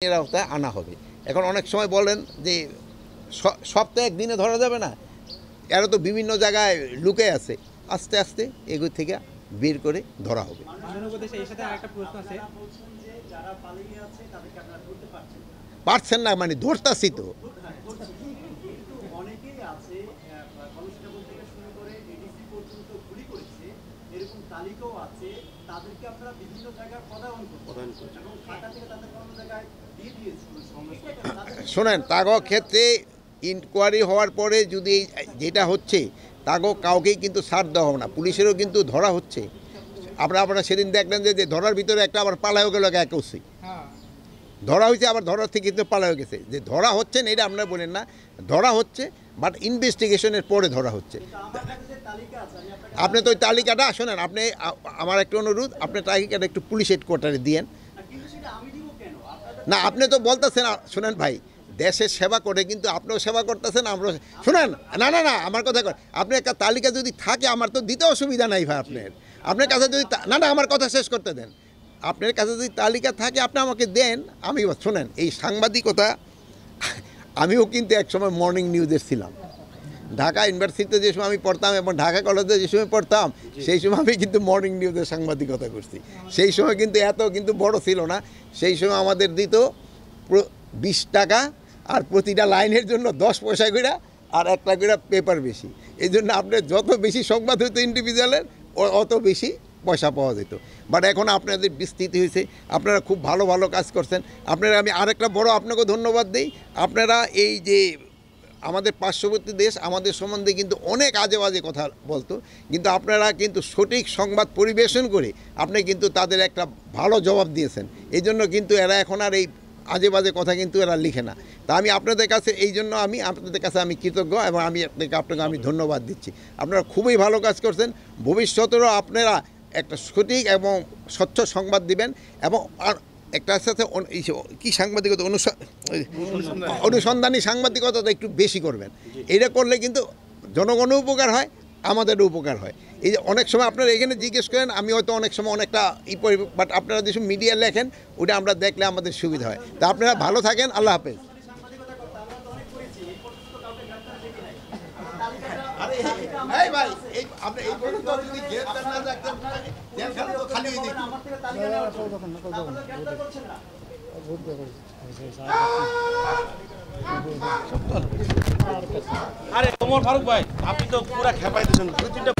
এর আওতায় আনা হবে। এখন অনেক সময় বলেন যে সপ্তাহে একদিনে ধরা যাবে না, এরা তো বিভিন্ন জায়গায় লুকে আছে, আস্তে আস্তে এগুলো থেকে বের করে ধরা হবে। পারছেন না মানে ধরতাছি তো। শোনেন, তাগো ক্ষেত্রে ইনকোয়ারি হওয়ার পরে যদি যেটা হচ্ছে তাগো কাউকেই কিন্তু ছাড় দেওয়া হবে না, পুলিশেরও কিন্তু ধরা হচ্ছে। আপনারা সেদিন দেখলেন যে ধরার ভিতরে একটা আবার পালায়ও গেল, এক ওসি ধরা হয়েছে, আবার ধরার থেকে কিন্তু পালায়ও গেছে। যে ধরা হচ্ছে না এটা আপনারা বলেন না, ধরা হচ্ছে, বাট ইনভেস্টিগেশনের পরে ধরা হচ্ছে। আপনি তো ওই তালিকাটা শোনেন, আপনি আমার একটা অনুরোধ, আপনি তালিকাটা একটু পুলিশ হেডকোয়ার্টারে দিয়েন না। আপনি তো বলতেছেন, শোনেন ভাই, দেশের সেবা করে কিন্তু আপনিও সেবা করতেছেন, আমরা শোনেন না না না আমার কথা কর, আপনি একটা তালিকা যদি থাকে আমার তো দিতে অসুবিধা নাই ভাই। আপনার কাছে যদি না না আমার কথা শেষ করতে দেন, আপনার কাছে যদি তালিকা থাকে আপনি আমাকে দেন। আমি শোনেন, এই সাংবাদিকতা আমিও কিন্তু একসময় মর্নিং নিউজের ছিলাম। ঢাকা ইউনিভার্সিটিতে যে সময় আমি পড়তাম এবং ঢাকা কলেজে যে সময় পড়তাম সেই সময় আমি কিন্তু মর্নিং নিউজের সাংবাদিকতা করছি। সেই সময় কিন্তু এত কিন্তু বড় ছিল না। সেই সময় আমাদের দিত 20 টাকা, আর প্রতিটা লাইনের জন্য 10 পয়সা করে, আর 1 টাকা করে পেপার বেশি। এই জন্য আপনার যত বেশি সংবাদ হইতো ইন্ডিভিজুয়ালের অত বেশি পয়সা পাওয়া যেত। বাট এখন আপনাদের বিস্তৃতি হয়েছে, আপনারা খুব ভালো ভালো কাজ করছেন। আপনারা আমি আরেকটা বড় আপনাকে ধন্যবাদ দিই, আপনারা এই যে আমাদের পার্শ্ববর্তী দেশ আমাদের সম্বন্ধে কিন্তু অনেক আজে বাজে কথা বলতো, কিন্তু আপনারা কিন্তু সঠিক সংবাদ পরিবেশন করে আপনি কিন্তু তাদের একটা ভালো জবাব দিয়েছেন। এই জন্য কিন্তু এরা এখন আর এই আজে বাজে কথা কিন্তু এরা লিখে না। তা আমি আপনাদের কাছে এই জন্য আপনাদের কাছে আমি কৃতজ্ঞ, এবং আপনাকে আমি ধন্যবাদ দিচ্ছি। আপনারা খুবই ভালো কাজ করছেন। ভবিষ্যতেরও আপনারা একটা সঠিক এবং স্বচ্ছ সংবাদ দিবেন, এবং একটার সাথে কি সাংবাদিকতা অনুসন্ধানী সাংবাদিকতা একটু বেশি করবেন। এটা করলে কিন্তু জনগণের উপকার হয়, আমাদেরও উপকার হয়। এই যে অনেক সময় আপনারা এখানে জিজ্ঞেস করেন, আমি হয়তো অনেক সময় অনেকটা বাট আপনারা যেসব মিডিয়া লেখেন ওটা আমরা দেখলে আমাদের সুবিধা হয়। তা আপনারা ভালো থাকেন, আল্লাহ হাফেজ। আরে ওমর ফারুক ভাই, আপনি তো পুরা খেপাই দিয়েছেন। 2-3টা